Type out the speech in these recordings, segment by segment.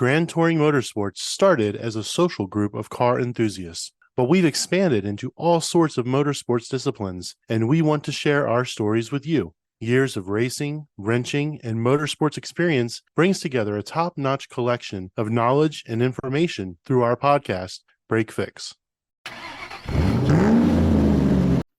Grand Touring Motorsports started as a social group of car enthusiasts, but we've expanded into all sorts of motorsports disciplines, and we want to share our stories with you. Years of racing, wrenching, and motorsports experience brings together a top-notch collection of knowledge and information through our podcast, Break Fix.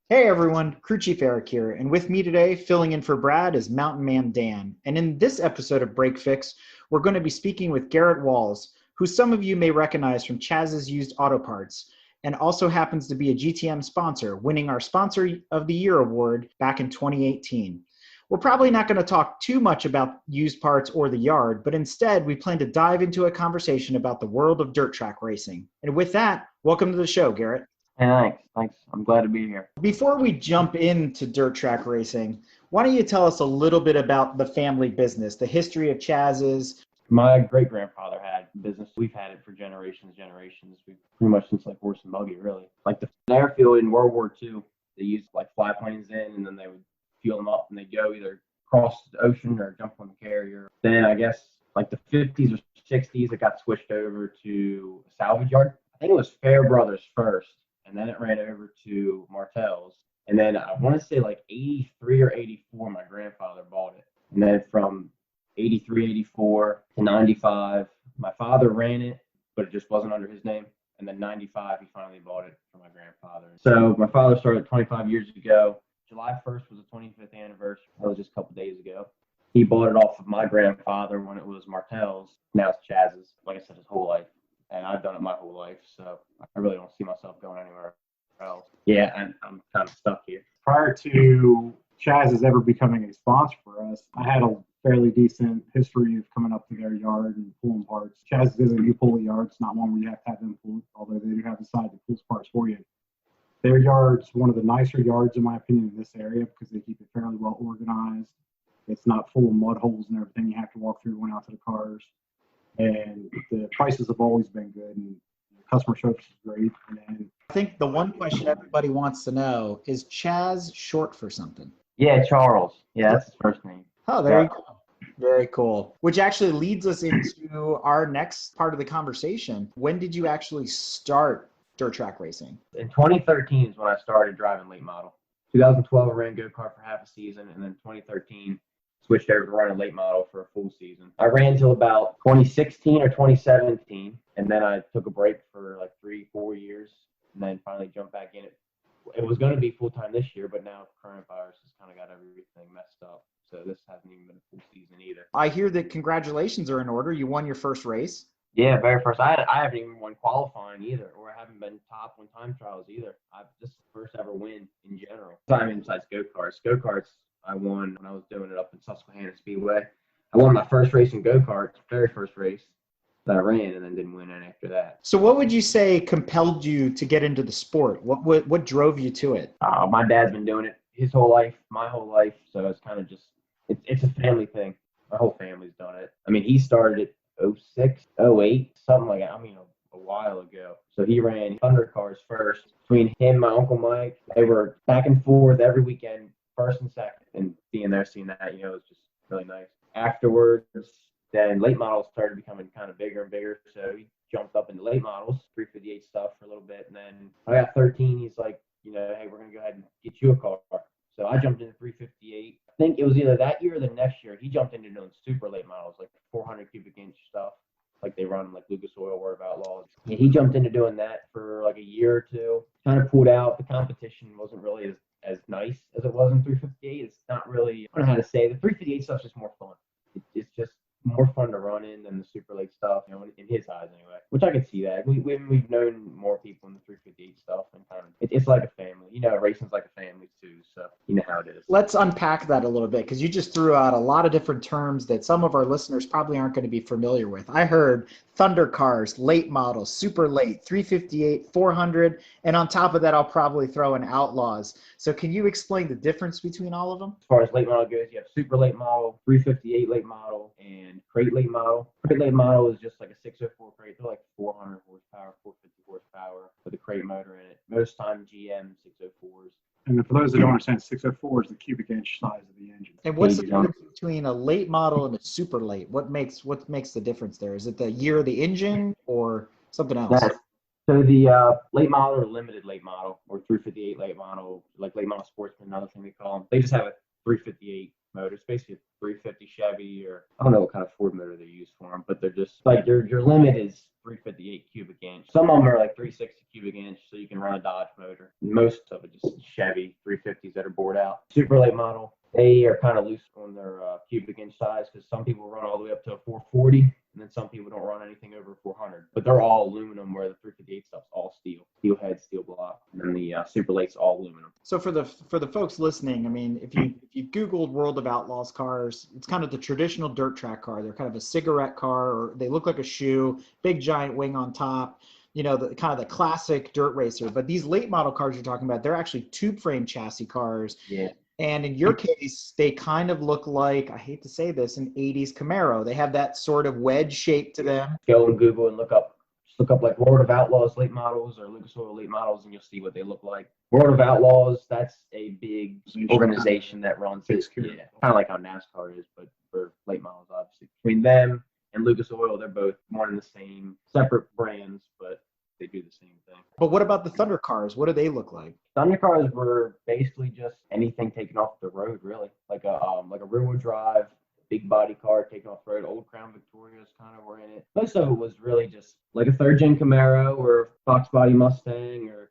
Hey everyone, Crew Chief Eric here, and with me today, filling in for Brad, is Mountain Man Dan. And in this episode of Break Fix, we're going to be speaking with Garrett Walls, who some of you may recognize from Chaz's Used Auto Parts, and also happens to be a GTM sponsor, winning our Sponsor of the Year award back in 2018. We're probably not going to talk too much about used parts or the yard, but instead we plan to dive into a conversation about the world of dirt track racing. And with that, welcome to the show, Garrett. Hey, thanks. I'm glad to be here. Before we jump into dirt track racing, why don't you tell us a little bit about the family business, the history of Chaz's? My great-grandfather had business. We've had it for generations. We've pretty much since like horse and buggy, really. Like the airfield in World War II, they used like fly planes in, and then they would fuel them up, and they'd go either across the ocean or jump on the carrier. Then I guess like the 50s or 60s, it got switched over to a salvage yard. I think it was Fair Brothers first. And then it ran over to Martell's. And then I want to say like 83 or 84, my grandfather bought it. And then from 83, 84 to 95, my father ran it, but it just wasn't under his name. And then 95, he finally bought it for my grandfather. So my father started 25 years ago. July 1st was the 25th anniversary. That was just a couple days ago. He bought it off of my grandfather when it was Martell's. Now it's Chaz's, like I said, his whole life. And I've done it my whole life, so I really don't see myself going anywhere else. Yeah, and I'm kind of stuck here. Prior to Chaz's ever becoming a sponsor for us, I had a fairly decent history of coming up to their yard and pulling parts. Chaz's isn't a new pull yard. It's not one where you have to have them pull, although they do have the side that pulls parts for you. Their yard's one of the nicer yards, in my opinion, in this area because they keep it fairly well organized. It's not full of mud holes and everything you have to walk through when out to the cars. And the prices have always been good, and the customer service is great. And I think the one question everybody wants to know is Chaz short for something? Yeah, Charles. Yeah, that's his first name. Oh, there you go. Very cool. Which actually leads us into our next part of the conversation. When did you actually start dirt track racing? In 2013 is when I started driving late model. 2012, I ran go-kart for half a season, and then 2013, switched over to running late model for a full season. I ran till about 2016 or 2017, and then I took a break for like 3-4 years, and then finally jumped back in it. It was going to be full-time this year, but now coronavirus has kind of got everything messed up, so this hasn't even been a full season either. I hear that congratulations are in order. You won your first race. Yeah, very first. I haven't even won qualifying either, or I haven't been top on time trials either. This is the first ever win in general. Time besides go-karts. Go-karts, I won when I was doing it up in Susquehanna Speedway. I won my first race in go-karts, very first race that I ran, and then didn't win any after that. So what would you say compelled you to get into the sport? What drove you to it? My dad's been doing it his whole life, my whole life, so it's kind of just, it's a family thing. My whole family's done it. I mean, he started it 06, 08, something like that. I mean, a while ago. So he ran Thunder cars first. Between him and my Uncle Mike, they were back and forth every weekend, first and second, and being there, seeing that, it was just really nice. Afterwards, then late models started becoming kind of bigger and bigger, so he jumped up into late models, 358 stuff for a little bit, and then I got 13, he's like, hey, we're going to go ahead and get you a car. So I jumped into 358. I think it was either that year or the next year, he jumped into doing super late models, like 400 cubic inch stuff, like they run like Lucas Oil or Outlaws. And he jumped into doing that for like a year or two, kind of pulled out. The competition wasn't really as nice as it was in 358. It's not really, I don't know how to say, the 358 stuff's just more fun. It's just more fun to run in than the super late stuff, in his eyes anyway, which I could see that. We've known more people in the 358 stuff, and kind of, it's like a family. Racing's like a family too, so you know how it is. Let's unpack that a little bit, because you just threw out a lot of different terms that some of our listeners probably aren't going to be familiar with. I heard Thunder cars, late models, super late, 358, 400, and on top of that, I'll probably throw in Outlaws. So can you explain the difference between all of them? As far as late model goes, you have super late model, 358 late model, and crate late model. Crate late model is just like a 604 crate. They're like 400 horsepower, 450 horsepower with a crate motor in it. Most time GM 604s. for those that don't understand, 604 is the cubic inch size of the engine. And what's the Gauges on it. difference between a late model and a super late? What makes the difference there? Is it the year of the engine or something else? So the late model or limited late model or 358 late model, like late model sportsman, another thing we call them, they just have a 358 motor. It's basically a 350 Chevy, or I don't know what kind of Ford motor they use for them, but they're just like your limit is 358 cubic inch. Some of them are like 360 cubic inch, so you can run a Dodge motor. Most of it just Chevy 350s that are bored out. Super late model, they are kind of loose on their cubic inch size because some people run all the way up to a 440, and then some people don't run anything over 400. But they're all aluminum, where the 358 stuff's all steel head, steel block, and then the super late's all aluminum. So for the folks listening, I mean, if you Googled World of Outlaws cars, it's kind of the traditional dirt track car. They're kind of a cigarette car, or they look like a shoe, big giant wing on top. You know, the kind of the classic dirt racer. But these late model cars you're talking about, they're actually tube frame chassis cars. Yeah. And in your case, they kind of look like, I hate to say this, an 80s Camaro. They have that sort of wedge shape to them. Go and Google and look up like World of Outlaws late models or Lucas Oil late models, and you'll see what they look like. World of Outlaws, that's a big organization that runs it. Yeah, kind of like how NASCAR is, but for late models, obviously. Between them and Lucas Oil, they're both one and the same, separate brands, but they do the same thing. But what about the Thunder cars? What do they look like? Thunder cars were basically just anything taken off the road, really, like a rear-wheel drive, big body car taken off the road. Old Crown Victorias kind of were in it. Most of it was really just like a third-gen Camaro or Fox body Mustang, or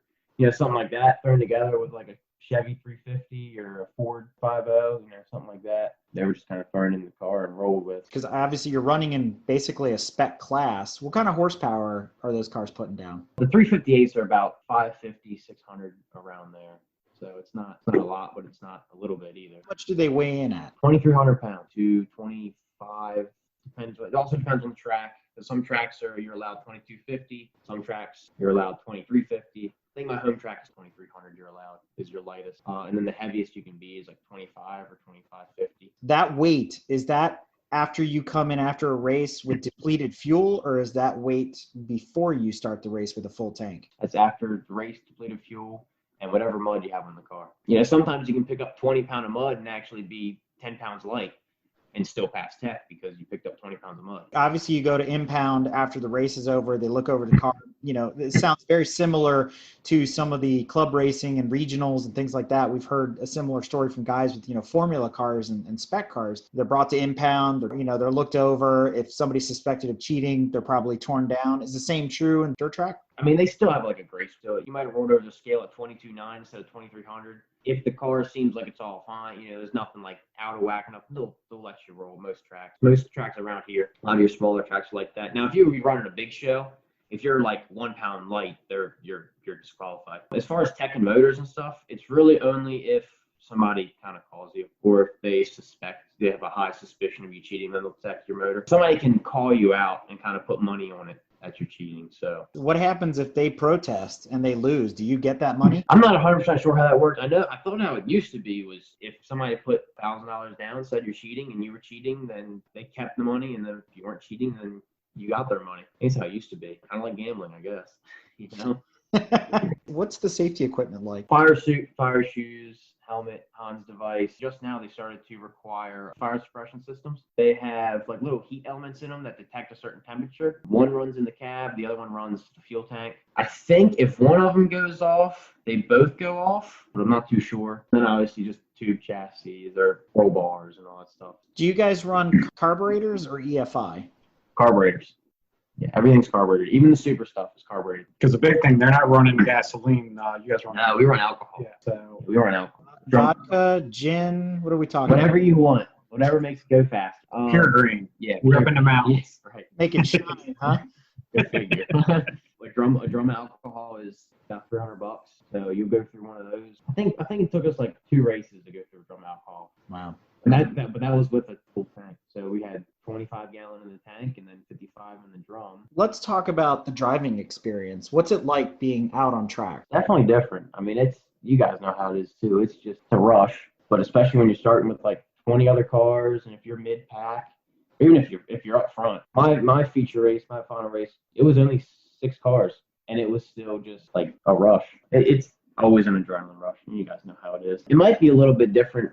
something like that thrown together with like a Chevy 350 or a Ford 50, something like that. They were just kind of thrown in the car and rolled with. Because obviously you're running in basically a spec class. What kind of horsepower are those cars putting down? The 358s are about 550, 600 around there. So it's not a lot, but it's not a little bit either. How much do they weigh in at? 2,300 pounds to 25. Depends. It also depends on the track. Some tracks you're allowed 2,250. Some tracks you're allowed 2,350. I think my home track is 2,300. You're allowed is your lightest, and then the heaviest you can be is like 25 or 2550. That weight, is that after you come in after a race with depleted fuel, or is that weight before you start the race with a full tank? That's after the race, depleted fuel, and whatever mud you have in the car. Sometimes you can pick up 20 pounds of mud and actually be 10 pounds light and still pass tech because you picked up 20 pounds of mud. Obviously, you go to impound after the race is over. They look over the car. It sounds very similar to some of the club racing and regionals and things like that. We've heard a similar story from guys with, formula cars and spec cars. They're brought to impound. They're looked over. If somebody's suspected of cheating, they're probably torn down. Is the same true in dirt track? I mean, they still have like a grace to it. You might have rolled over the scale at 22.9 instead of 2,300. If the car seems like it's all fine, there's nothing like out of whack enough, they'll let you roll most tracks. Most tracks around here, a lot of your smaller tracks are like that. Now, if you were running a big show, if you're like 1 pound light, you're disqualified. As far as tech and motors and stuff, it's really only if somebody kind of calls you, or if they have a high suspicion of you cheating, then they'll check your motor. Somebody can call you out and kind of put money on it that you're cheating. So what happens if they protest and they lose? Do you get that money? I'm not 100% sure how that works. I thought how it used to be was if somebody put $1,000 down, said you're cheating and you were cheating, then they kept the money, and then if you weren't cheating, then you got their money. That's how it used to be. Kind of like gambling, I guess. What's the safety equipment like? Fire suit, fire shoes, helmet, Hans device. Just now they started to require fire suppression systems. They have like little heat elements in them that detect a certain temperature. One runs in the cab, the other one runs the fuel tank. I think if one of them goes off, they both go off, but I'm not too sure. Then obviously just tube chassis or roll bars and all that stuff. Do you guys run carburetors or EFI? Carburetors. Yeah, everything's carbureted. Even the super stuff is carbureted. Because the big thing, they're not running gasoline. You guys run. No, we run alcohol. Yeah, so we run alcohol. Vodka, gin. What are we talking Whatever about? you want. Whatever makes it go fast. pure green. Yeah. We're up in the mountains. Yes, right. Make it shine, huh? Go figure. A drum of alcohol is about $300. So you go through one of those. I think it took us like 2 races to go through a drum of alcohol. Wow. And but that was with a full tank. So we had 25 gallon in the tank and then 55 in the drum. Let's talk about the driving experience. What's it like being out on track? Definitely different. I mean, you guys know how it is too. It's just a rush, but especially when you're starting with like 20 other cars, and if you're mid pack, even if you're up front. My feature race, my final race, it was only 6 cars, and it was still just like a rush. It's always an adrenaline rush, and you guys know how it is. It might be a little bit different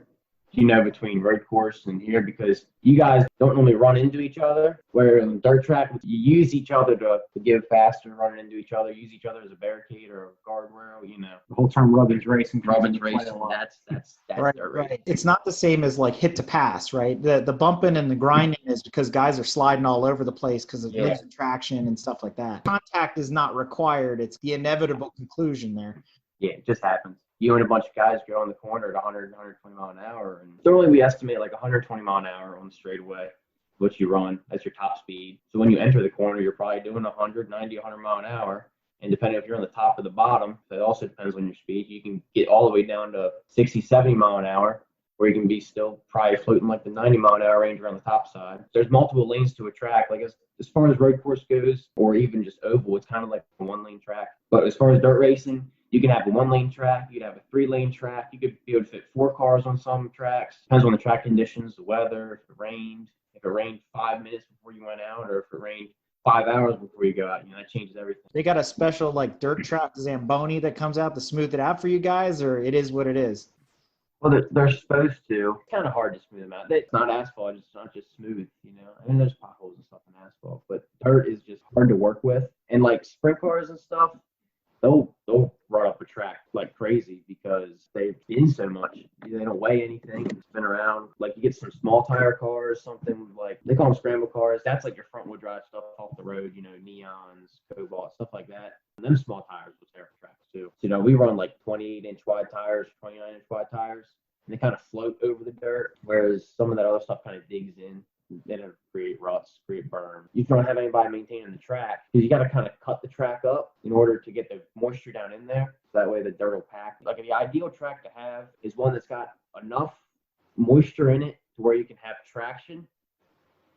between road course and here, because you guys don't normally run into each other, where in dirt track, you use each other to give faster, running into each other, use each other as a barricade or a guardrail, The whole term Rubbins racing. Rubbins racing, that's Right, dirt right. racing. It's not the same as like hit to pass, right? The bumping and the grinding is because guys are sliding all over the place because of losing traction and stuff like that. Contact is not required. It's the inevitable conclusion there. Yeah, it just happens. You and a bunch of guys go on the corner at 100, 120 mile an hour. And normally we estimate like 120 mile an hour on the straightaway, which you run as your top speed. So when you enter the corner, you're probably doing 100, 90, 100 mile an hour. And depending if you're on the top or the bottom, it also depends on your speed. You can get all the way down to 60, 70 mile an hour, where you can be still probably floating like the 90 mile an hour range around the top side. There's multiple lanes to a track. Like as far as road course goes, or even just oval, it's kind of like a 1-lane track. But as far as dirt racing, you can have a 1-lane track, you could have a 3-lane track, you could be able to fit 4 cars on some tracks. Depends on the track conditions, the weather, if it rained 5 minutes before you went out, or if it rained 5 hours before you go out, that changes everything. They got a special like dirt track Zamboni that comes out to smooth it out for you guys, or it is what it is? Well, they're supposed to. It's kind of hard to smooth them out. It's not asphalt. It's not just smooth, I mean, there's potholes and stuff in asphalt, but dirt is just hard to work with. And like sprint cars and stuff, they'll run up a track like crazy because they spin so much. They don't weigh anything and spin around. Like you get some small tire cars, something like they call them scramble cars. That's like your front wheel drive stuff off the road, neons, cobalt, stuff like that. And them small tires will tear up tracks too. So, we run like 28-inch wide tires, 29-inch wide tires, and they kind of float over the dirt, whereas some of that other stuff kind of digs in. They don't create ruts, create berm. You don't have anybody maintaining the track because you got to kind of cut the track up in order to get the moisture down in there. So that way the dirt will pack. Like the ideal track to have is one that's got enough moisture in it to where you can have traction,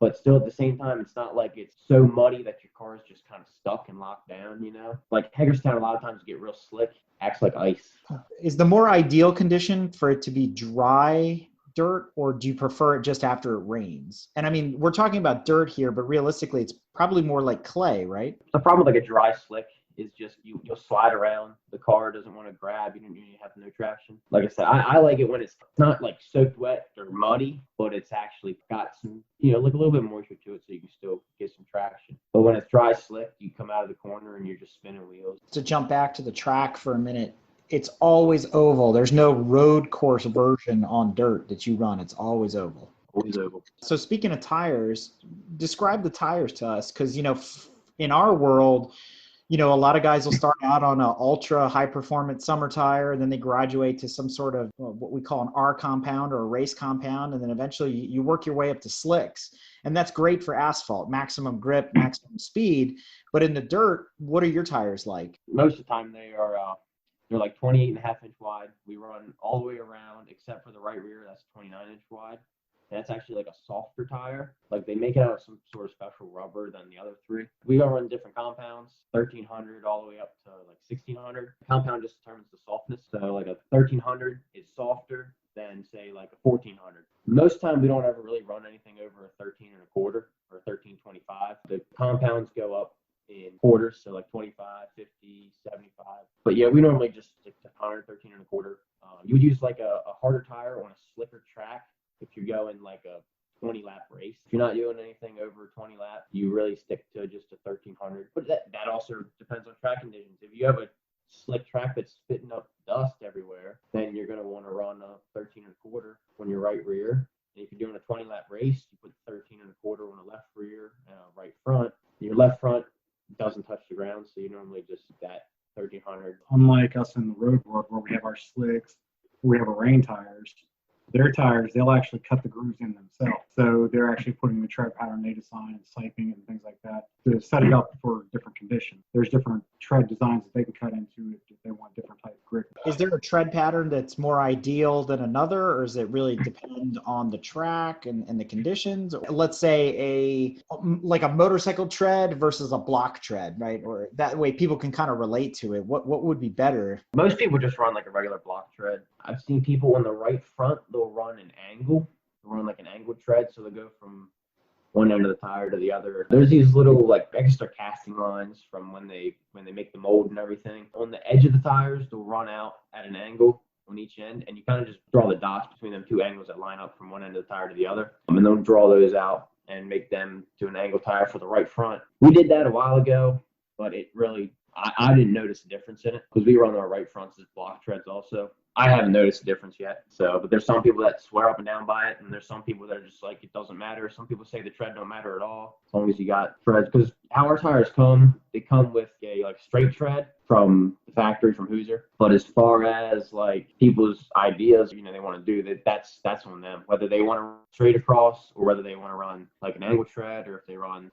but still at the same time, it's not like it's so muddy that your car is just kind of stuck and locked down, Like Hagerstown, a lot of times get real slick, acts like ice. Is the more ideal condition for it to be dry dirt, or do you prefer it just after it rains? And I mean, we're talking about dirt here, but realistically, it's probably more like clay, right? The problem with like a dry slick is just you'll slide around. The car doesn't want to grab. You have no traction. Like I said, I like it when it's not like soaked wet or muddy, but it's actually got some, like a little bit of moisture to it so you can still get some traction. But when it's dry slick, you come out of the corner and you're just spinning wheels. To jump back to the track for a minute, it's always oval. There's no road course version on dirt that you run. It's always oval. Always oval. So speaking of tires, describe the tires to us, because, in our world, a lot of guys will start out on an ultra high performance summer tire, and then they graduate to some sort of what we call an R compound or a race compound. And then eventually you work your way up to slicks. And that's great for asphalt, maximum grip, maximum speed. But in the dirt, what are your tires like? Most of the time they're like 28.5-inch wide. We run all the way around except for the right rear. That's 29-inch wide. That's actually like a softer tire. Like they make it out of some sort of special rubber than the other three. We gotta run different compounds, 1300 all the way up to like 1600. Compound just determines the softness. So like a 1300 is softer than say like a 1400. Most time we don't ever really run anything over a 13.25 or 1325. The compounds go up in quarters, so like 25, 50, 75. But yeah, we normally just stick to 100, 13.25. You would use like a harder tire on a slicker track if you're going like a 20-lap race. If you're not doing anything over 20 laps, you really stick to just a 1300. But that also depends on track conditions. If you have a slick track that's spitting up dust everywhere, then you're going to want to run a 13.25 on your right rear. And if you're doing a 20-lap race, you put 13.25 on the left rear, right front. Your left front doesn't touch the ground, so you normally just that 1300. Unlike us in the road world where we have our slicks, we have our rain tires, their tires, they'll actually cut the grooves in themselves. So they're actually putting the tread pattern they design and siping and things like that to set it up for different conditions. There's different tread designs that they can cut into if they want different type of grip. Is there a tread pattern that's more ideal than another, or does it really depend on the track and the conditions? Let's say like a motorcycle tread versus a block tread, right? Or that way people can kind of relate to it. What would be better? Most people just run like a regular block tread. I've seen people on the right front, they'll run an angle. They'll run like an angled tread, so they'll go from one end of the tire to the other. There's these little like extra casting lines from when they make the mold and everything. On the edge of the tires, they'll run out at an angle, on each end, and you kind of just draw the dots between them two angles that line up from one end of the tire to the other. And then draw those out and make them to an angle tire for the right front. We did that a while ago, but it really, I didn't notice a difference in it because we run our right fronts as block treads also. I haven't noticed a difference yet. So, but there's some people that swear up and down by it, and there's some people that are just like, it doesn't matter. Some people say the tread don't matter at all, as long as you got treads. Because how our tires come, they come with a like straight tread from the factory from Hoosier. But as far as like people's ideas, they want to do that's on them. Whether they want to run straight across or whether they want to run like an angle tread, or if they run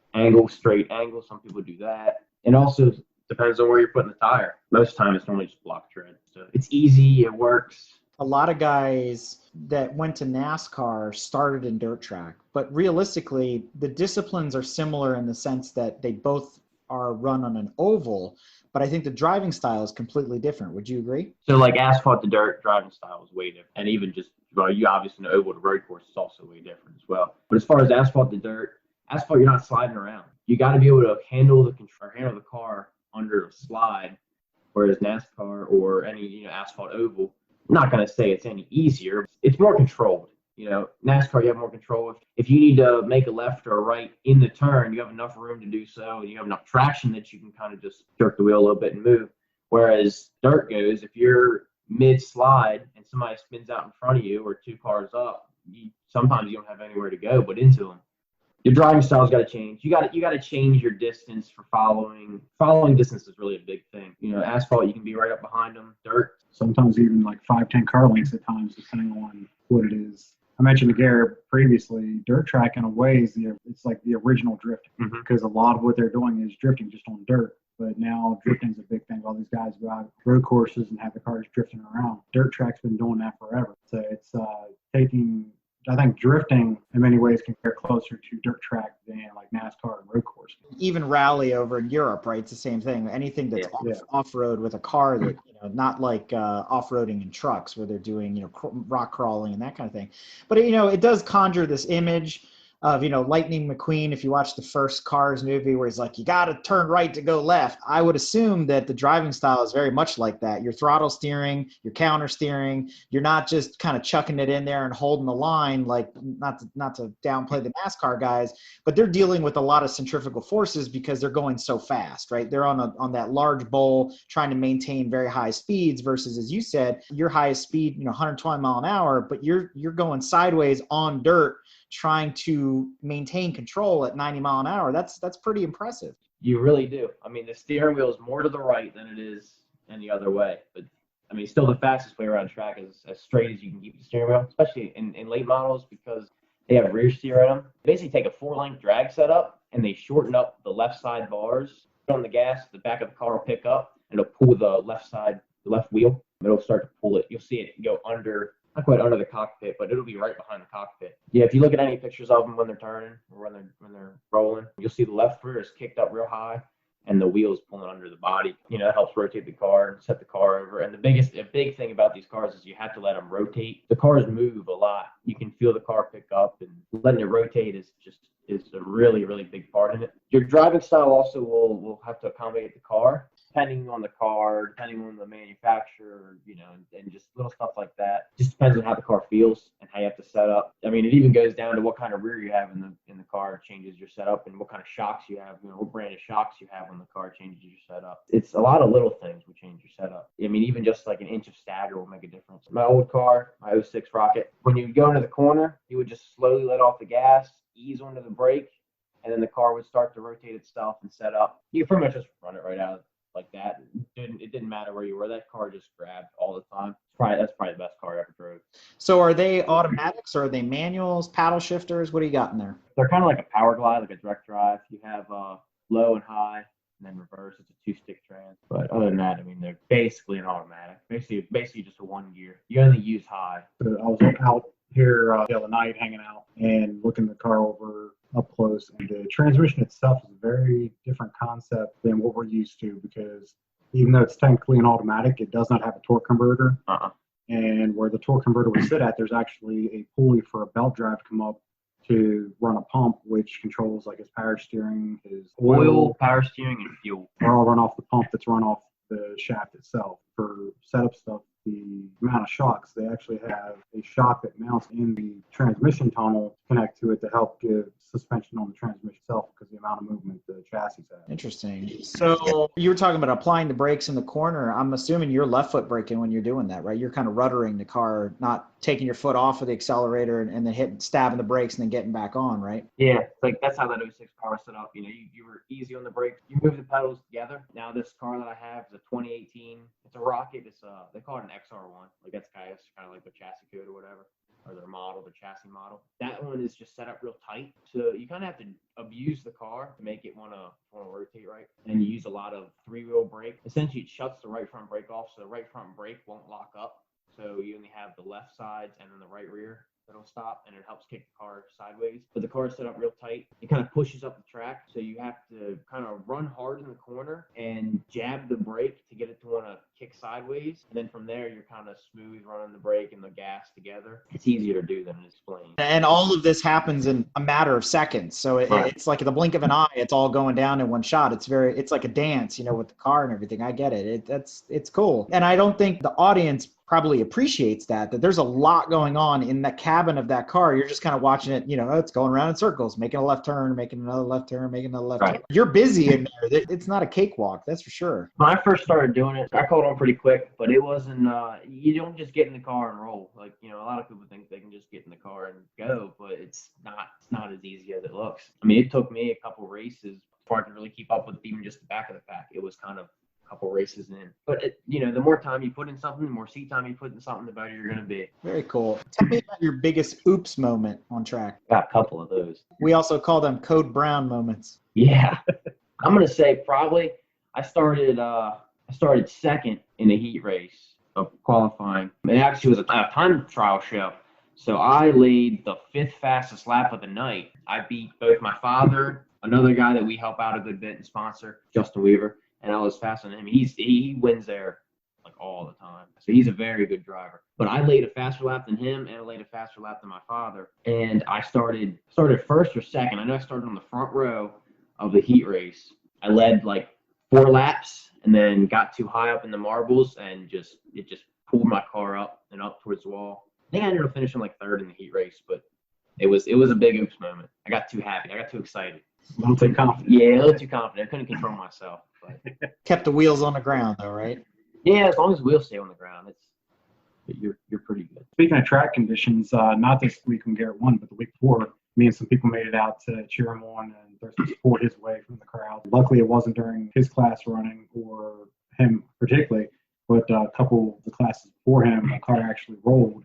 straight angle, some people do that. And also depends on where you're putting the tire. Most time it's normally just block tread. So it's easy, it works. A lot of guys that went to NASCAR started in dirt track, but realistically, the disciplines are similar in the sense that they both are run on an oval, but I think the driving style is completely different. Would you agree? So like asphalt to dirt driving style is way different. And even just, you obviously know oval to road course is also way different as well. But as far as asphalt to dirt, asphalt, you're not sliding around. You got to be able to handle the car under a slide, whereas NASCAR or any asphalt oval, I'm not going to say it's any easier. It's more controlled. NASCAR, you have more control. If you need to make a left or a right in the turn, you have enough room to do so, and you have enough traction that you can kind of just jerk the wheel a little bit and move. Whereas dirt goes, if you're mid-slide and somebody spins out in front of you or two cars up, sometimes you don't have anywhere to go but into them. Your driving style's got to change. You got to change your distance for following. Following distance is really a big thing. Asphalt, you can be right up behind them. Dirt, sometimes even like 5-10 car lengths at times, depending on what it is. I mentioned to Garrett previously, dirt track in a way it's like the original drifting, because a lot of what they're doing is drifting just on dirt. But now drifting's a big thing. All these guys go out road courses and have the cars drifting around. Dirt track's been doing that forever. So it's I think drifting in many ways can get closer to dirt track than like NASCAR and road course. Even rally over in Europe, right? It's the same thing. Anything that's off-road with a car that, not like off-roading in trucks where they're doing, rock crawling and that kind of thing. But, it does conjure this image of, Lightning McQueen, if you watch the first Cars movie where he's like, you got to turn right to go left. I would assume that the driving style is very much like that. Your throttle steering, your counter steering, you're not just kind of chucking it in there and holding the line, like not to downplay the NASCAR guys, but they're dealing with a lot of centrifugal forces because they're going so fast, right? They're on that large bowl trying to maintain very high speeds versus, as you said, your highest speed, 120 mile an hour, but you're going sideways on dirt trying to maintain control at 90 mile an hour. That's pretty impressive. You really do. I mean, the steering wheel is more to the right than it is any other way. But I mean, still the fastest way around the track is as straight as you can keep the steering wheel, especially in late models because they have rear steer in them. They basically take a 4-length drag setup and they shorten up the left side bars. On the gas, the back of the car will pick up and it'll pull the left wheel. It'll start to pull it. You'll see it go not quite under the cockpit, but it'll be right behind the cockpit. Yeah, if you look at any pictures of them when they're turning or when they're rolling, you'll see the left rear is kicked up real high and the wheel is pulling under the body. It helps rotate the car and set the car over. And a big thing about these cars is you have to let them rotate. The cars move a lot. You can feel the car pick up, and letting it rotate is a really, really big part in it. Your driving style also will have to accommodate the car. Depending on the car, depending on the manufacturer, and just little stuff like that. Just depends on how the car feels and how you have to set up. I mean, it even goes down to what kind of rear you have in the car changes your setup, and what kind of shocks you have, what brand of shocks you have when the car changes your setup. It's a lot of little things will change your setup. I mean, even just like an inch of stagger will make a difference. My old car, my 06 Rocket, when you go into the corner, you would just slowly let off the gas, ease onto the brake, and then the car would start to rotate itself and set up. You pretty much just run it right out like that. It didn't matter where you were. That car just grabbed all the time. That's probably the best car I ever drove. So are they automatics or are they manuals, paddle shifters? What do you got in there? They're kind of like a power glide, like a direct drive. You have low and high, and then reverse. It's a 2-stick trans. But other than that, I mean, they're basically an automatic. Basically just a 1 gear. You only use high. So I was out here the other night hanging out and looking the car over up close, and the transmission itself is a very different concept than what we're used to, because even though it's technically an automatic, it does not have a torque converter. And where the torque converter would sit at, there's actually a pulley for a belt drive to come up to run a pump, which controls like his power steering, his oil, power steering, and fuel. They're all run off the pump that's run off the shaft itself. For setup stuff, the amount of shocks. They actually have a shock that mounts in the transmission tunnel to connect to it to help give suspension on the transmission itself because the amount of movement the chassis has. Interesting. So you were talking about applying the brakes in the corner. I'm assuming you're left foot braking when you're doing that, right? You're kind of ruddering the car, not taking your foot off of the accelerator and then stabbing the brakes and then getting back on, right? Yeah, it's like that's how that '06 car was set up. You know, you were easy on the brakes. You move the pedals together. Now this car that I have is a 2018. It's a Rocket. It's they call it an XR1. Like that's kind of like the chassis code or whatever, or their model, the chassis model. That one is just set up real tight, so you kind of have to abuse the car to make it want to rotate right. And you use a lot of three-wheel brake. Essentially, it shuts the right front brake off, so the right front brake won't lock up. So you only have the left sides and then the right rear that'll stop, and it helps kick the car sideways. But the car is set up real tight. It kind of pushes up the track, so you have to kind of run hard in the corner and jab the brake to get it to want to kick sideways. And then from there, you're kind of smooth running the brake and the gas together. It's easier to do than explain. And all of this happens in a matter of seconds. So it's like the blink of an eye. It's all going down in one shot. It's like a dance, you know, with the car and everything. I get it. It's cool. And I don't think the audience probably appreciates that there's a lot going on in the cabin of that car. You're just kind of watching it, you know, it's going around in circles, making a left turn, making another left turn, making another left turn. You're busy in there. It's not a cakewalk, that's for sure. When I first started doing it, I caught on pretty quick, but it wasn't, you don't just get in the car and roll. Like, you know, a lot of people think they can just get in the car and go, but it's not as easy as it looks. I mean, it took me a couple races before I could really keep up with even just the back of the pack. It was kind of couple races in. But, you know, the more time you put in something, the more seat time you put in something, the better you're going to be. Very cool. Tell me about your biggest oops moment on track. Got a couple of those. We also call them Code Brown moments. Yeah. I'm going to say probably I started second in the heat race of qualifying. It actually was a time trial show. So I laid the 5th fastest lap of the night. I beat both my father, another guy that we help out a good bit and sponsor, Justin Weaver, and I was faster than him. He wins there like all the time. So he's a very good driver. But I laid a faster lap than him, and I laid a faster lap than my father. And I started first or second. I know I started on the front row of the heat race. I led like 4 laps and then got too high up in the marbles and it just pulled my car up and up towards the wall. I think I ended up finishing like 3rd in the heat race, but it was a big oops moment. I got too happy. I got too excited. A little too confident. Yeah, a little too confident. I couldn't control myself. But. Kept the wheels on the ground though, right? Yeah, as long as the wheels stay on the ground, you're pretty good. Speaking of track conditions, not this week when Garrett won, but the week before, me and some people made it out to cheer him on and there's some support his way from the crowd. Luckily, it wasn't during his class running or him particularly, but a couple of the classes before him, the car actually rolled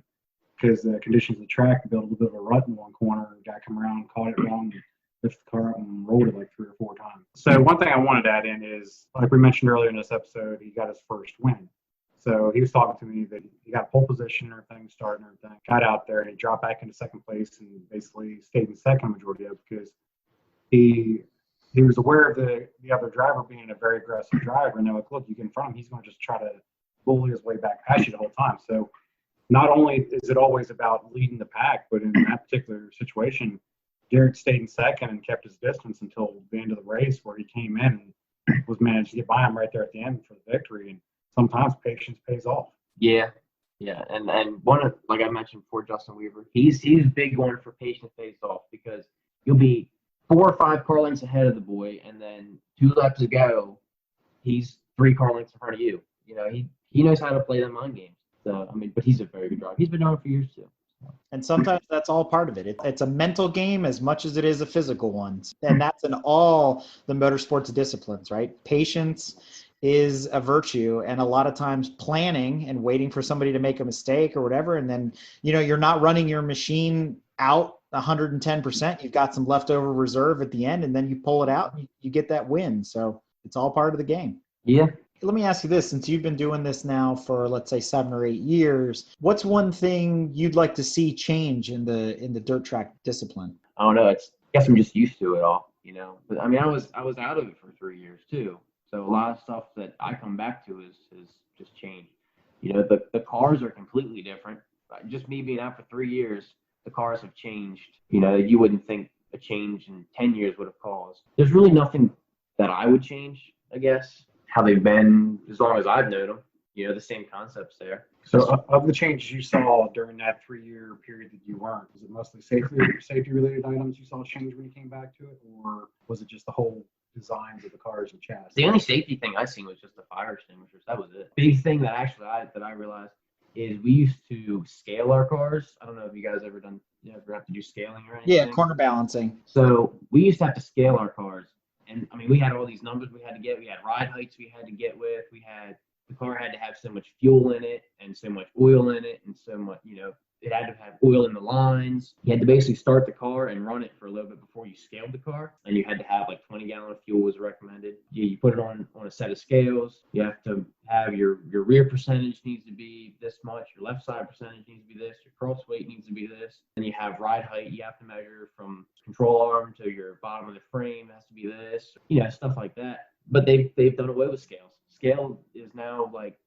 because the conditions of the track built a little bit of a rut in one corner. The guy come around, caught it wrong, and lifted the car up and rolled it like 3 or 4 times. So one thing I wanted to add in is, like we mentioned earlier in this episode, he got his first win. So he was talking to me that he got pole position and everything, starting and everything, got out there and he dropped back into second place and basically stayed in second majority of it because he was aware of the other driver being a very aggressive driver. And they're like, look, you get in front of him, he's going to just try to bully his way back past you the whole time. So not only is it always about leading the pack, but in that particular situation, Garrett stayed in second and kept his distance until the end of the race where he came in and was managed to get by him right there at the end for the victory. And sometimes patience pays off. Yeah. And one of, like I mentioned before, Justin Weaver, he's big one for patience pays off because you'll be 4 or 5 car lengths ahead of the boy, and then 2 laps to go, he's 3 car lengths in front of you. You know, he knows how to play the mind games. So, I mean, but he's a very good driver. He's been doing it for years too. And sometimes that's all part of it. It's a mental game as much as it is a physical one. And that's in all the motorsports disciplines, right? Patience is a virtue, and a lot of times planning and waiting for somebody to make a mistake or whatever. And then, you know, you're not running your machine out 110%. You've got some leftover reserve at the end, and then you pull it out and you get that win. So it's all part of the game. Yeah. Let me ask you this, since you've been doing this now for, let's say, 7 or 8 years, what's one thing you'd like to see change in the dirt track discipline? I don't know. I guess I'm just used to it all, you know. But I mean, I was out of it for 3 years too. So a lot of stuff that I come back to is just changed. You know, the cars are completely different. Just me being out for 3 years, the cars have changed. You know, you wouldn't think a change in 10 years would have caused. There's really nothing that I would change, I guess. How they've been as long as I've known them. the same concepts there. So of the changes you saw during that 3-year period that you weren't, was it mostly safety related items you saw change when you came back to it, or was it just the whole designs of the cars and chassis? The only safety thing I seen was just the fire extinguishers. That was it. Big thing that actually I realized is we used to scale our cars. I don't know if you guys ever have to do scaling or anything. Yeah, corner balancing. So we used to have to scale our cars. And I mean, we had all these numbers we had to get. We had ride heights we had to get with. The car had to have so much fuel in it and so much oil in it and so much, it had to have oil in the lines. You had to basically start the car and run it for a little bit before you scaled the car. And you had to have like 20-gallon of fuel was recommended. You put it on a set of scales. You have to have your rear percentage needs to be this much. Your left side percentage needs to be this. Your cross weight needs to be this. Then you have ride height. You have to measure from control arm to your bottom of the frame. It has to be this. Stuff like that. But they've done away with scales. Scale is now like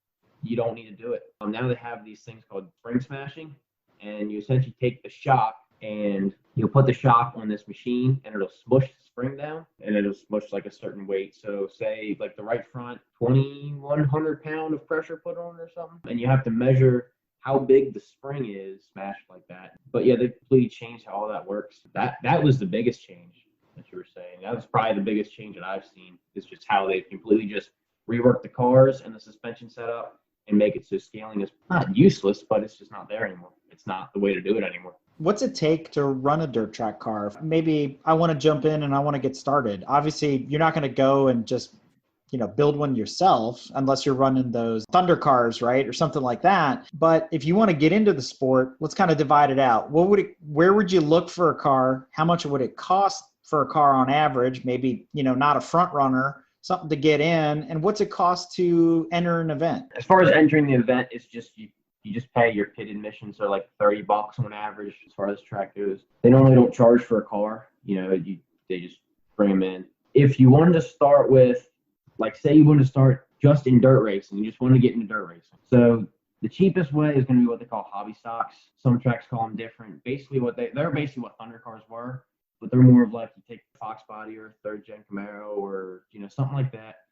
you don't need to do it. Now they have these things called spring smashing, and you essentially take the shock and you'll put the shock on this machine and it'll smush the spring down and it'll smush like a certain weight. So say like the right front, 2,100 pound of pressure put on or something, and you have to measure how big the spring is smashed like that. But yeah, they completely changed how all that works. That was the biggest change that you were saying. That was probably the biggest change that I've seen, is just how they completely just rework the cars and the suspension setup and make it so scaling is not useless, but it's just not there anymore. It's not the way to do it anymore. What's it take to run a dirt track car? Maybe I want to jump in and I want to get started. Obviously, you're not going to go and just, build one yourself unless you're running those Thunder cars, right? Or something like that. But if you want to get into the sport, let's kind of divide it out. Where would you look for a car? How much would it cost for a car on average? Maybe, not a front runner, something to get in, and what's it cost to enter an event? As far as entering the event, it's just you just pay your kit admission, so like $30 on average as far as the track goes. They normally don't charge for a car, they just bring them in. If you wanted to start with, like say you want to start just in dirt racing, you just want to get into dirt racing. So the cheapest way is going to be what they call hobby stocks. Some tracks call them different. Basically they're basically what Thunder cars were. But they're more of like you take a Fox body or a 3rd gen Camaro or something like that,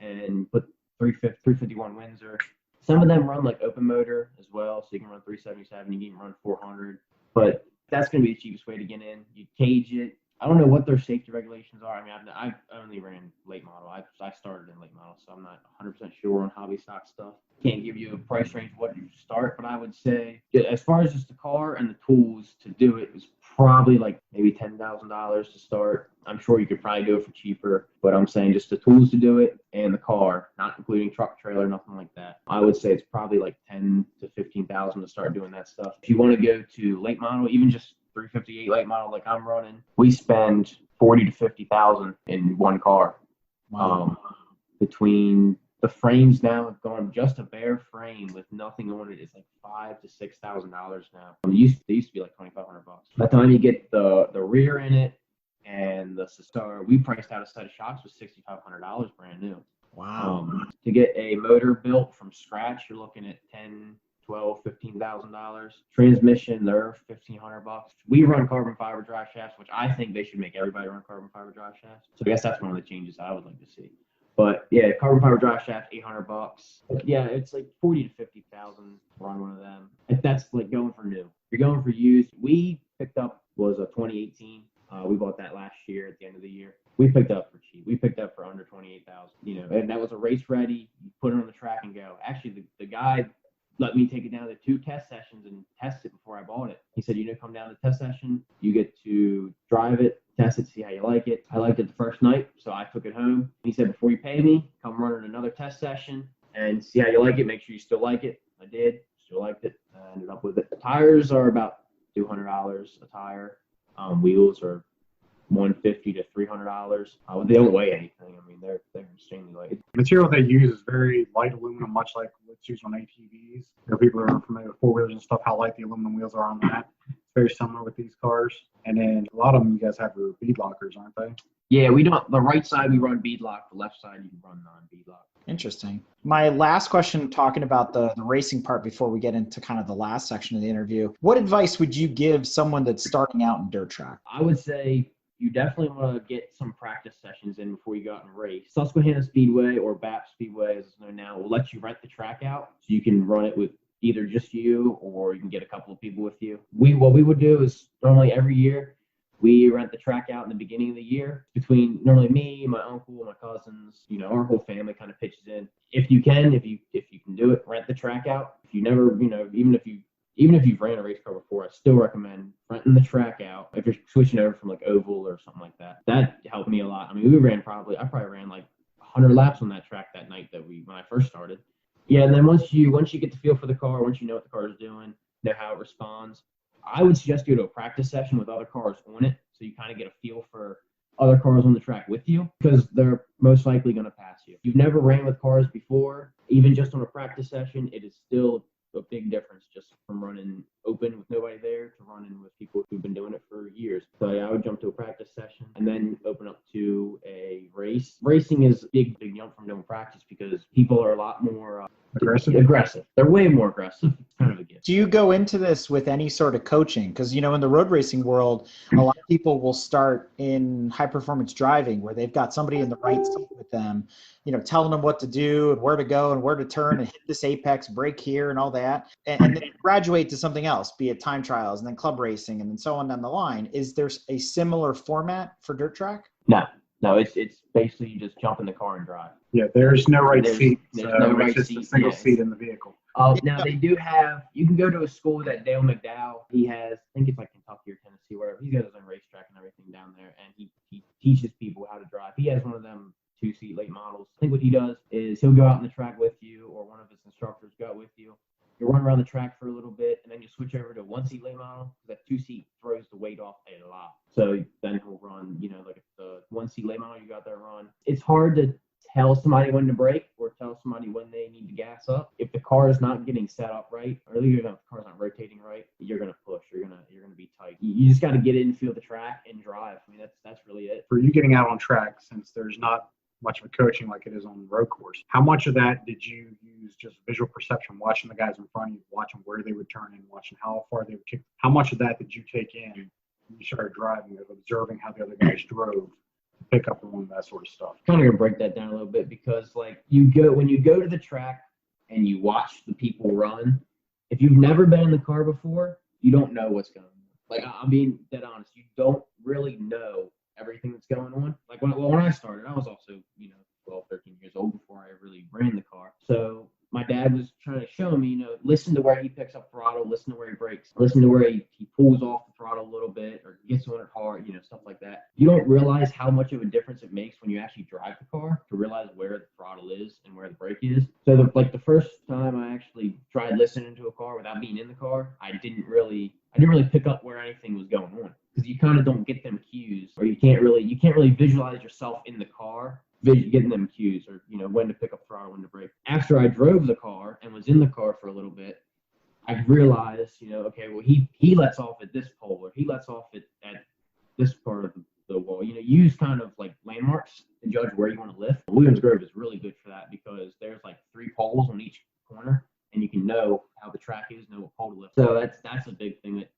and put 351 Windsor. Some of them run like open motor as well, so you can run 377, you can even run 400. But that's going to be the cheapest way to get in. You cage it. I don't know what their safety regulations are. I mean, I've only ran late model. I started in late model, so I'm not 100% sure on hobby stock stuff. Can't give you a price range of what you start, but I would say as far as just the car and the tools to do it is probably like maybe $10,000 to start. I'm sure you could probably do it for cheaper, but I'm saying just the tools to do it and the car, not including truck, trailer, nothing like that. I would say it's probably like 10 to 15,000 to start doing that stuff. If you want to go to late model, even just 358 late model like I'm running, we spend 40 to 50,000 in one car. Wow. Between the frames now have gone, just a bare frame with nothing on it is like $5,000 to $6,000 now. They used to be like $2,500. By the time you get the rear in it and the Star, we priced out a set of shocks with $6,500 brand new. Wow. To get a motor built from scratch, you're looking at $15,000. Transmission, they're $1,500. We run carbon fiber drive shafts, which I think they should make everybody run carbon fiber drive shafts. So I guess that's one of the changes I would like to see. But yeah, carbon fiber drive shaft, $800. Yeah, it's like 40 to 50,000 to run one of them. If that's like going for new. If you're going for used, we picked up was a 2018. We bought that last year at the end of the year. We picked up for cheap. We picked up for under 28,000. And that was a race ready. You put it on the track and go. Actually, the guy let me take it down to 2 test sessions and test it before I bought it. He said, come down to the test session. You get to drive it, test it, see how you like it. I liked it the first night, so I took it home. He said, before you pay me, come run another test session and see how you like it. Make sure you still like it. I did. Still liked it. I ended up with it. Tires are about $200 a tire. Wheels are $150 to $300. They don't weigh anything. I mean, they're extremely light. The material they use is very light aluminum, much like what's used on ATVs. People are familiar with 4-wheelers and stuff, how light the aluminum wheels are on that. It's very similar with these cars. And then a lot of them you guys have are bead lockers, aren't they? Yeah, we don't. The right side we run bead lock. The left side you can run non-bead lock. Interesting. My last question, talking about the racing part before we get into kind of the last section of the interview, what advice would you give someone that's starting out in dirt track? I would say you definitely want to get some practice sessions in before you go out and race. Susquehanna Speedway, or BAP Speedway as it's known now, will let you rent the track out so you can run it with either just you, or you can get a couple of people with you. What we would do is normally every year we rent the track out in the beginning of the year between normally me, my uncle, my cousins, our whole family kind of pitches in. If you can do it, rent the track out. If you never, even if you've ran a race car before, I still recommend renting the track out if you're switching over from like oval or something like that. That helped me a lot. I mean, I probably ran like 100 laps on that track that night when I first started. Yeah, and then once you get the feel for the car, once you know what the car is doing, know how it responds, I would suggest you go to a practice session with other cars on it, so you kind of get a feel for other cars on the track with you, because they're most likely going to pass you. If you've never ran with cars before, even just on a practice session, it is still a big difference just from running open with nobody there to running with people who've been doing it for years. So yeah, I would jump to a practice session and then open up to a race. Racing is a big jump from doing practice because people are a lot more aggressive. They're way more aggressive. It's kind of a gift. Do you go into this with any sort of coaching? Because, in the road racing world, a lot of people will start in high performance driving where they've got somebody in the right seat with them, telling them what to do and where to go and where to turn and hit this apex, brake here and all that. And then graduate to something else, be it time trials and then club racing and then so on down the line. Is there a similar format for dirt track? No, it's basically you just jump in the car and drive. Yeah, there's no right seat. There's no right just seat. A single seat in the vehicle. Now they do have. You can go to a school that Dale McDowell. He has. I think it's like Kentucky or Tennessee, wherever. He's got his own racetrack and everything down there, and he teaches people how to drive. He has one of them 2-seat late models. I think what he does is he'll go out on the track with you, or one of his instructors go out with you. You'll run around the track for a little bit, and then you switch over to a 1-seat late model. That 2-seat throws the weight off a lot. So then he'll run, like if the 1-seat late model you got there run. It's hard to tell somebody when to brake or tell somebody when they need to gas up. If the car is not getting set up right, or if the car's not rotating right, you're gonna push. You're gonna be tight. You just got to get in, feel the track, and drive. I mean, that's really it. For you getting out on track, since there's not much of a coaching like it is on the road course, how much of that did you use just visual perception, watching the guys in front of you, watching where they would turn in, watching how far they would kick? How much of that did you take in when you started driving, of observing how the other guys drove, to pick up on that sort of stuff? Kind of gonna break that down a little bit, because like when you go to the track and you watch the people run, if you've never been in the car before, you don't know what's going on. Like, I'm being dead honest, you don't really know everything that's going on. Like when I started, I was also 12, 13 years old before I really ran the car. So my dad was trying to show me, listen to where he picks up throttle, listen to where he brakes, listen to where he pulls off the throttle a little bit or gets on it hard, stuff like that. You don't realize how much of a difference it makes when you actually drive the car to realize where the throttle is and where the brake is. So the first time I actually tried listening to a car without being in the car, I didn't really pick up where anything was going on, because you kind of don't get them cues, or you can't really visualize yourself in the car getting them cues, or when to pick up throttle, when to brake. After I drove the car and was in the car for a little bit, I realized, okay, well he lets off at this pole, or he lets off at this part of the wall. Use kind of like landmarks to judge where you want to lift. Williams Grove is really good for that, because there's like 3 poles on each corner, and you can know how the track is, know what pole to lift. So that's a big thing that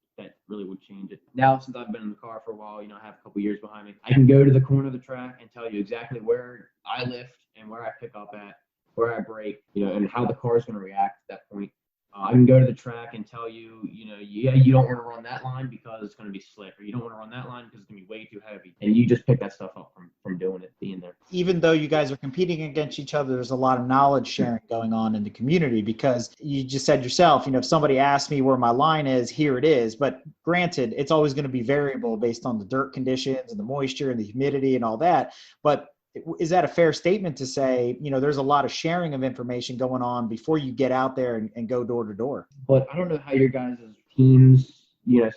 really would change it. Now, since I've been in the car for a while, I have a couple years behind me, I can go to the corner of the track and tell you exactly where I lift and where I pick up at, where I brake, and how the car is going to react at that point. I can go to the track and tell you, you don't want to run that line because it's going to be slick, or you don't want to run that line because it's going to be way too heavy. And you just pick that stuff up from doing it, being there. Even though you guys are competing against each other, there's a lot of knowledge sharing going on in the community, because you just said yourself, if somebody asks me where my line is, here it is. But granted, it's always going to be variable based on the dirt conditions and the moisture and the humidity and all that. But is that a fair statement to say, there's a lot of sharing of information going on before you get out there and go door to door? But I don't know how your guys' teams,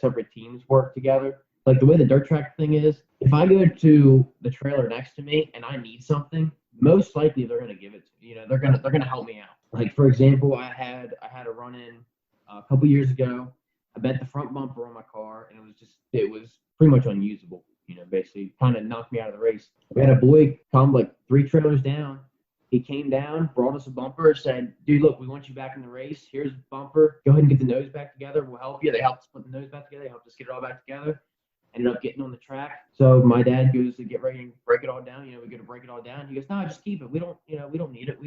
separate teams work together. Like the way the dirt track thing is, if I go to the trailer next to me and I need something, most likely they're going to give it to me. They're going to help me out. Like, for example, I had a run in a couple years ago. I bent the front bumper on my car, and it was pretty much unusable. Basically kind of knocked me out of the race. We had a boy come like 3 trailers down. He came down, brought us a bumper, said, dude, look, we want you back in the race. Here's a bumper. Go ahead and get the nose back together. We'll help you. They helped us put the nose back together. They helped us get it all back together. ended up getting on the track. So my dad goes to get ready to break it all down. We go to break it all down. He goes, no, just keep it. We don't need it.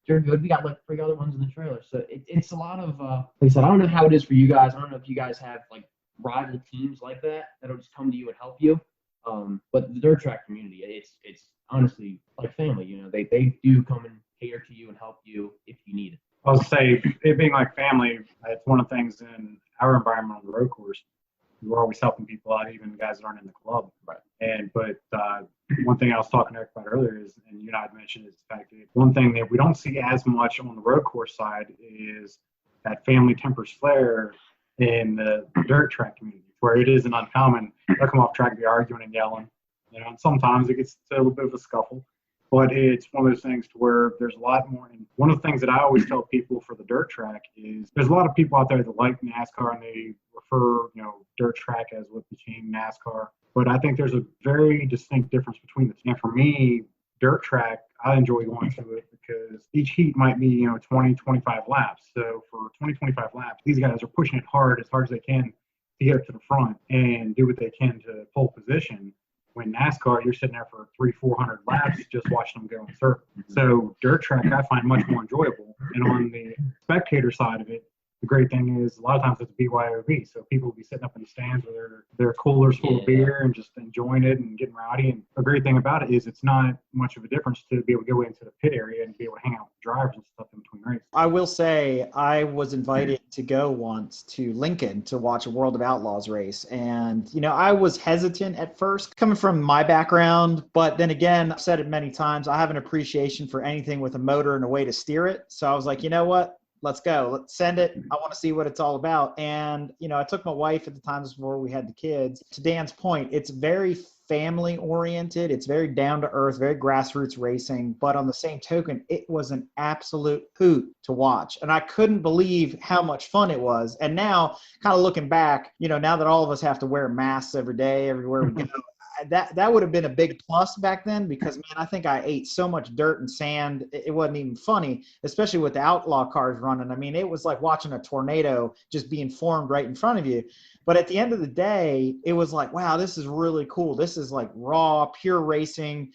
They're good. We got like 3 other ones in the trailer. So it's a lot of, like I said, I don't know how it is for you guys. I don't know if you guys have like rival teams like that that'll just come to you and help you. But the dirt track community, it's honestly like family. They do come and cater to you and help you if you need it. I'll say it being like family, it's one of the things in our environment on the road course. We're always helping people out, even guys that aren't in the club. Right. But one thing I was talking to Eric about earlier is, and you and I had mentioned, is the fact that one thing that we don't see as much on the road course side is that family tempers flare in the dirt track community, where it isn't uncommon. They'll come off track, be arguing and yelling, and sometimes it gets to a little bit of a scuffle. But it's one of those things to where there's a lot more. And one of the things that I always tell people for the dirt track is there's a lot of people out there that like NASCAR and they refer, dirt track as what became NASCAR. But I think there's a very distinct difference between the two. And for me, dirt track, I enjoy going to it because each heat might be, 20, 25 laps. So for 20, 25 laps, these guys are pushing it as hard as they can to get up to the front and do what they can to pole position. When NASCAR, you're sitting there for 300-400 laps just watching them go in circles. So dirt track I find much more enjoyable. And on the spectator side of it, the great thing is a lot of times it's BYOB. So people will be sitting up in the stands with their coolers full of beer and just enjoying it and getting rowdy. And the great thing about it is it's not much of a difference to be able to go into the pit area and be able to hang out with drivers and stuff in between races. I will say I was invited to go once to Lincoln to watch a World of Outlaws race. And, I was hesitant at first coming from my background. But then again, I've said it many times, I have an appreciation for anything with a motor and a way to steer it. So I was like, you know what? Let's go. Let's send it. I want to see what it's all about. And, I took my wife at the time before we had the kids. To Dan's point, it's very family oriented. It's very down to earth, very grassroots racing. But on the same token, it was an absolute hoot to watch. And I couldn't believe how much fun it was. And now kind of looking back, now that all of us have to wear masks every day, everywhere we go, that would have been a big plus back then because, man, I think I ate so much dirt and sand. It wasn't even funny, especially with the outlaw cars running. I mean, it was like watching a tornado just being formed right in front of you. But at the end of the day, it was like, wow, this is really cool. This is like raw, pure racing,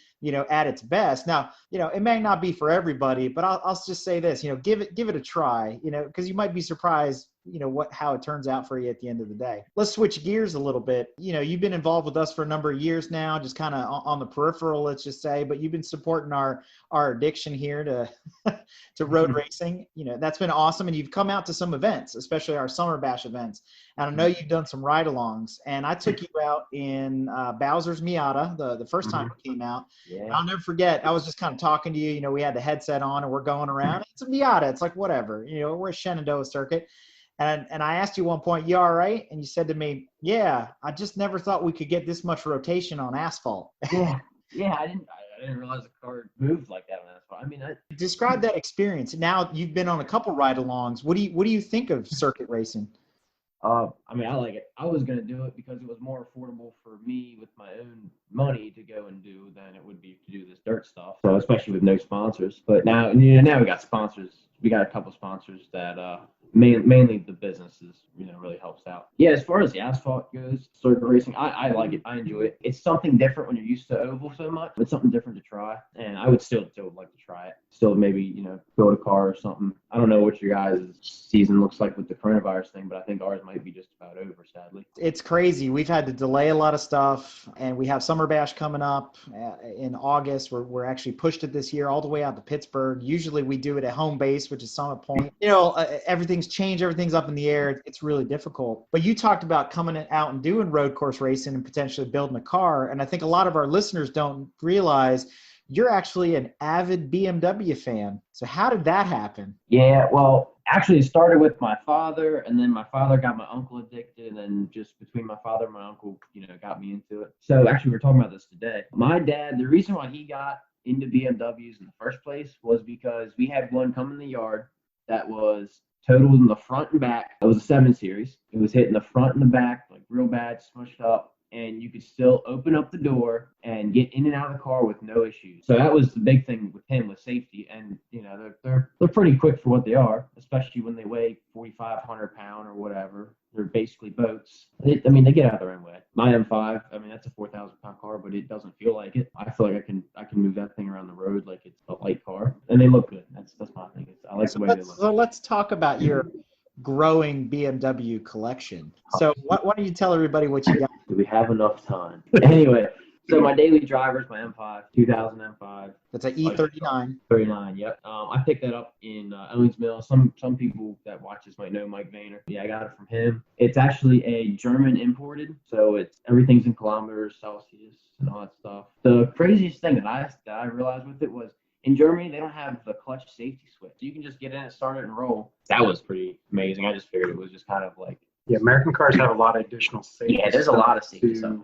at its best. Now, it may not be for everybody, but I'll just say this, give it a try, because you might be surprised how it turns out for you at the end of the day. Let's switch gears a little bit. You've been involved with us for a number of years now, just kind of on the peripheral, let's just say, but you've been supporting our addiction here to to road racing. That's been awesome. And you've come out to some events, especially our Summer Bash events. And I know you've done some ride-alongs. And I took you out in Bowser's Miata the first time it came out. Yeah. I'll never forget. I was just kind of talking to you. We had the headset on and we're going around. It's a Miata. It's like whatever. We're a Shenandoah circuit. And I asked you one point, you all right? And you said to me, yeah, I just never thought we could get this much rotation on asphalt. Yeah, I didn't realize the car moved like that on asphalt. I mean, describe that experience. Now you've been on a couple ride-alongs. What do you think of circuit racing? I mean, I like it. I was going to do it because it was more affordable for me with my own money to go and do than it would be to do this dirt stuff. So especially with no sponsors. But now we got sponsors. We got a couple sponsors that mainly the businesses, really helps out. Yeah, as far as the asphalt goes, circuit racing, I like it. I enjoy it. It's something different when you're used to oval so much. It's something different to try, and I would still like to try it. Still maybe, build a car or something. I don't know what your guys' season looks like with the coronavirus thing, but I think ours might be just about over, sadly. It's crazy. We've had to delay a lot of stuff, and we have Summer Bash coming up in August. We're actually pushed it this year all the way out to Pittsburgh. Usually we do it at home base, which is Summit Point. Everything's changed. Everything's up in the air. It's really difficult. But you talked about coming out and doing road course racing and potentially building a car. And I think a lot of our listeners don't realize you're actually an avid BMW fan. So how did that happen? Yeah, well, actually it started with my father, and then my father got my uncle addicted, and then just between my father and my uncle, got me into it. So actually we were talking about this today. My dad, the reason why he got into BMWs in the first place was because we had one come in the yard that was totaled in the front and back. It was a 7 Series. It was hitting the front and the back, like real bad, smushed up. and you could still open up the door and get in and out of the car with no issues. So that was the big thing with him, with safety. And they're pretty quick for what they are, especially when they weigh 4,500 pounds or whatever. They're basically boats. They get out of their own way. My M5, that's a 4,000 pound car, but it doesn't feel like it. I feel like I can move that thing around the road like it's a light car, and they look good. That's my thing. I like the way they look. So let's talk about your growing BMW collection. So why don't you tell everybody what you got? Do we have enough time? Anyway, so my daily driver is my M5, 2000 M5. That's an E39. 39, yep. I picked that up in Owens Mill. Some people that watch this might know Mike Vayner. Yeah, I got it from him. It's actually a German imported, so everything's in kilometers, Celsius, and all that stuff. The craziest thing that I realized with it was in Germany, they don't have the clutch safety switch. So you can just get in it, start it, and roll. That was pretty amazing. I just figured it was just kind of like... Yeah, American cars have a lot of additional safety. Yeah, there's a lot of safety stuff.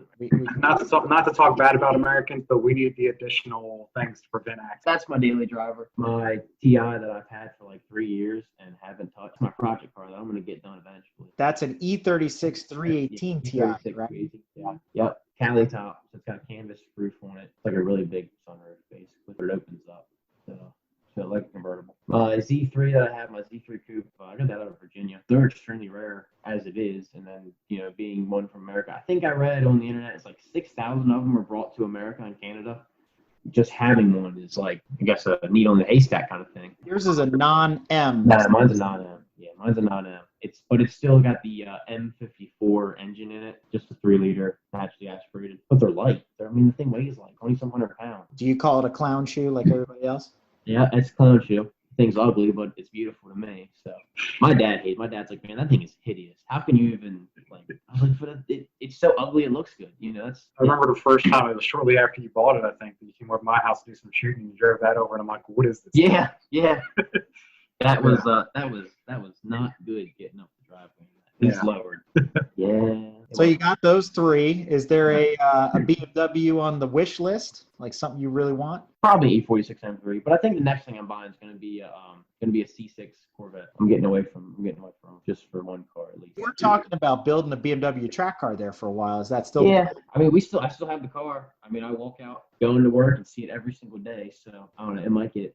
Not to talk bad about Americans, but we need the additional things to prevent accidents. That's my daily driver. My TI that I've had for like 3 years and haven't touched. My project car that I'm going to get done eventually. That's an E36 318 Ti, right? 318 Ti. Yep. Cali top. So it's got a canvas roof on it. It's like a really big sunroof, basically, but it opens up. So like a convertible. My Z3 that I have, my Z3 Coupe, I got that out of Virginia. They're extremely rare as it is. And then, being one from America, I think I read on the internet, it's like 6,000 of them were brought to America and Canada. Just having one is like, I guess, a needle in the haystack kind of thing. Yours is a non-M. Nah, mine's a non-M. Yeah, mine's a non-M. But it's still got the M54 engine in it, just a 3-liter, naturally aspirated. But they're light. The thing weighs like 2,some hundred pounds. Do you call it a clown shoe like everybody else? Yeah, it's a clown shoe. The thing's ugly, but it's beautiful to me. So my dad's like, man, that thing is hideous. How can you even like? I was like, but it's so ugly, it looks good. I remember the first time, it was shortly after you bought it, I think, that you came over to my house to do some shooting and you drove that over, and I'm like, what is this? Yeah. That was not good getting up the driveway. It's lowered. Yeah. So you got those 3. Is there a BMW on the wish list? Like something you really want? Probably E46 M3, but I think the next thing I'm buying is going to be a C6 Corvette. I'm getting away from just for one car at least. We were talking about building a BMW track car there for a while. Is that still? Yeah. I still have the car. I walk out, go into work, and see it every single day. So I don't know. It might get.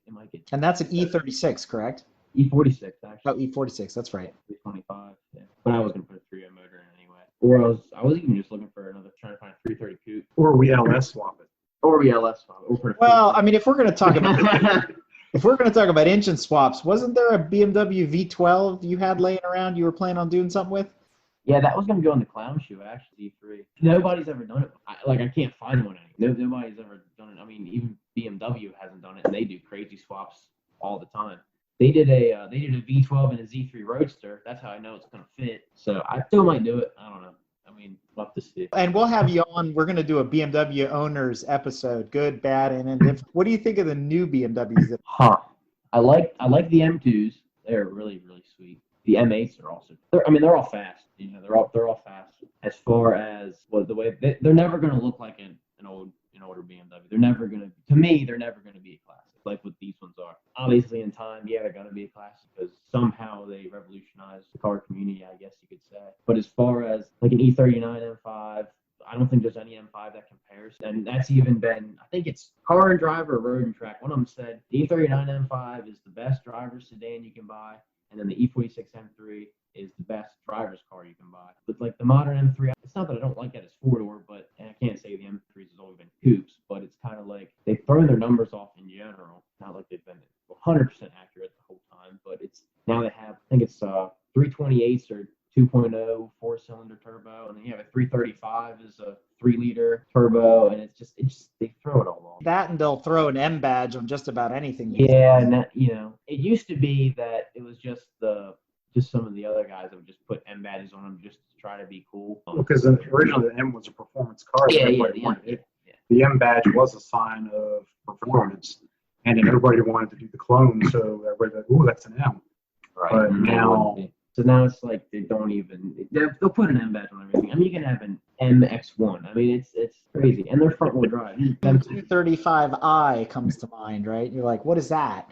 And that's an E36, correct? E46 actually. Oh, E46. That's right. 325. Yeah. But I was going to put a 3.0 motor in anyway. Or I was even just looking for trying to find a 330 coupe. Or we LS swap it. Well, if we're going to talk about engine swaps, wasn't there a BMW V12 you had laying around you were planning on doing something with? Yeah, that was going to go on the clown shoe, actually, E3. Nobody's ever done it. I can't find one anymore. Nobody's ever done it. Even BMW hasn't done it, and they do crazy swaps all the time. They did a V12 and a Z3 Roadster. That's how I know it's going to fit. So I still might do it. I don't know. We'll have to see. And we'll have you on. We're going to do a BMW owners episode, good, bad, and indifferent. What do you think of the new BMWs? I like the M2s. They're really, really sweet. The M8s are also. They're all fast. They're all fast. As far as the way they're never going to look like an older BMW. They're never going to. To me, they're never going to be a classic like what these ones are. Obviously, in time, yeah, they're going to be a classic because somehow they revolutionized the car community, I guess you could say. But as far as like an E39 M5, I don't think there's any M5 that compares. And that's even been, I think it's Car and Driver, Road and Track. One of them said the E39 M5 is the best driver sedan you can buy. And then the E46 M3 is the best driver's car you can buy. But like the modern M3, it's not that I don't like that it's 4-door, but and I can't say the M3s has always been coupes, but it's kind of like they've thrown their numbers off in general. Not like they've been 100% accurate the whole time, but it's now they have, I think it's 328s or 2.0 4-cylinder turbo, and then you have a 335 is a 3-liter turbo, and it's just they throw it all on. That and they'll throw an M badge on just about anything. Yeah, and that, it used to be that it was just some of the other guys that would just put M badges on them just to try to be cool. Because originally the M was a performance car. Yeah. The M badge was a sign of performance, and then everybody wanted to do the clone, so everybody like, ooh, that's an M. Right. But now. So now it's like they don't even they'll put an M badge on everything. You can have an MX1. It's crazy, and they're front wheel drive. M235i comes to mind, right? You're like, what is that?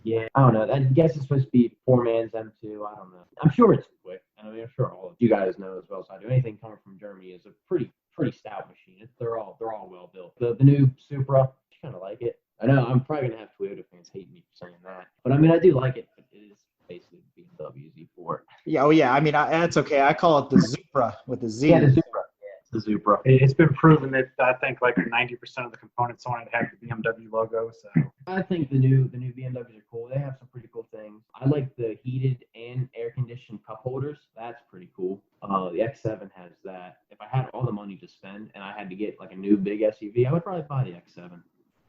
Yeah, I don't know. I guess it's supposed to be poor man's M2. I don't know. I'm sure it's quick. I'm sure all of you guys know as well as I do. Anything coming from Germany is a pretty pretty stout machine. They're all well built. The new Supra, I kind of like it. I know I'm probably gonna have Toyota fans hate me for saying that, but I mean I do like it. But it is basically BMW Z4. Yeah, oh yeah. I mean, that's okay. I call it the Zupra with the Z. Yeah, the Supra. Yeah, it's the Supra. It's been proven that I think like 90% of the components on it have the BMW logo. So I think the new BMWs are cool. They have some pretty cool things. I like the heated and air conditioned cup holders. That's pretty cool. The X7 has that. If I had all the money to spend and I had to get like a new big SUV, I would probably buy the X7. To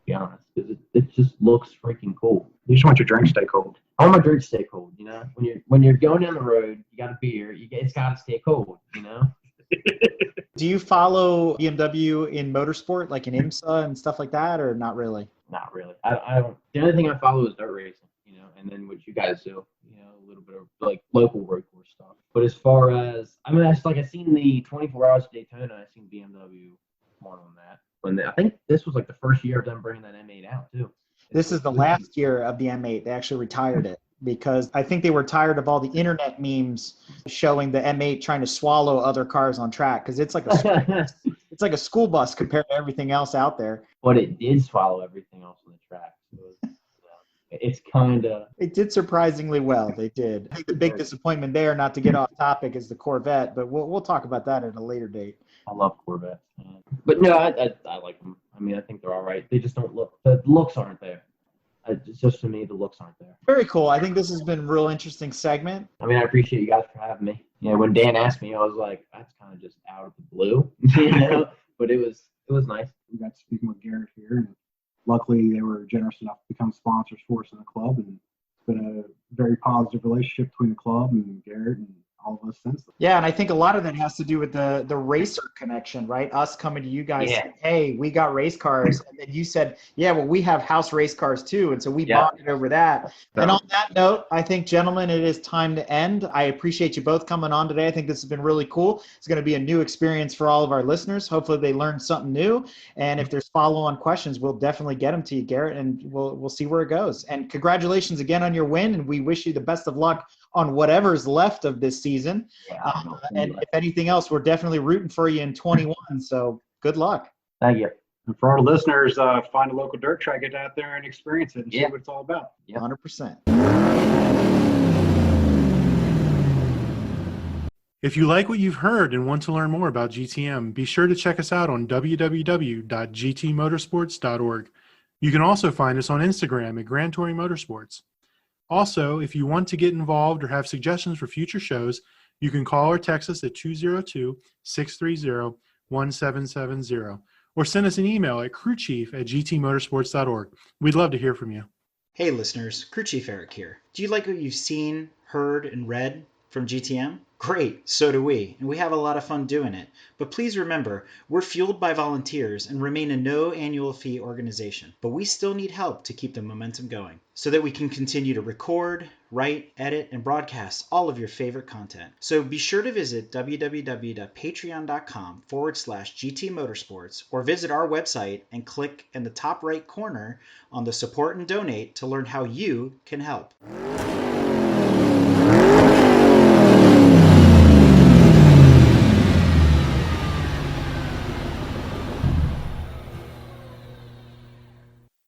be honest, because it just looks freaking cool. you just want your drink to stay cold. I want my drink to stay cold. You know, when you're going down the road, you got a beer. It's got to stay cold. You know. Do you follow BMW in motorsport, like in IMSA and stuff like that, or not really? Not really. I don't. The only thing I follow is dirt racing. You know, and then what you guys do. You know, a little bit of like local road course stuff. But as far as I seen the 24 Hours of Daytona. I seen BMW more on that. I think this was like the first year of them bringing that M8 out too. This is the last year of the M8. They actually retired it because I think they were tired of all the internet memes showing the M8 trying to swallow other cars on track because it's like a school bus compared to everything else out there. But it did swallow everything else on the track. So it's kind of. It did surprisingly well. They did. I think the big disappointment there, not to get off topic, is the Corvette, but we'll talk about that at a later date. I love Corvettes. But no, I like them. I mean, I think they're all right. They just don't look. The looks aren't there. It's just to me, the looks aren't there. Very cool. I think this has been a real interesting segment. I mean, I appreciate you guys for having me. You know, when Dan asked me, I was like, that's kind of just out of the blue, you know. But it was nice. We got speaking with Garrett here, and luckily they were generous enough to become sponsors for us in the club, and it's been a very positive relationship between the club and Garrett and all of us since then. Yeah, and I think a lot of that has to do with the racer connection, right? Us coming to you guys saying, hey, we got race cars. And then you said, yeah, well, we have house race cars too. And so we bonded over that. And on that note, I think, gentlemen, it is time to end. I appreciate you both coming on today. I think this has been really cool. It's going to be a new experience for all of our listeners. Hopefully they learned something new. And if there's follow-on questions, we'll definitely get them to you, Garrett, and we'll see where it goes. And congratulations again on your win. And we wish you the best of luck on whatever's left of this season. And if anything else, we're definitely rooting for you in 21. So good luck. Thank you. And for our listeners, find a local dirt track, get out there and experience it and see what it's all about. 100%. If you like what you've heard and want to learn more about GTM, be sure to check us out on www.gtmotorsports.org. You can also find us on Instagram at Grand Touring Motorsports. Also, if you want to get involved or have suggestions for future shows, you can call or text us at 202-630-1770 or send us an email at crewchief@gtmotorsports.org. We'd love to hear from you. Hey listeners, Crew Chief Eric here. Do you like what you've seen, heard, and read from GTM? Great, so do we, and we have a lot of fun doing it. But please remember, we're fueled by volunteers and remain a no annual fee organization. But we still need help to keep the momentum going so that we can continue to record, write, edit, and broadcast all of your favorite content. So be sure to visit www.patreon.com/GT Motorsports or visit our website and click in the top right corner on the support and donate to learn how you can help.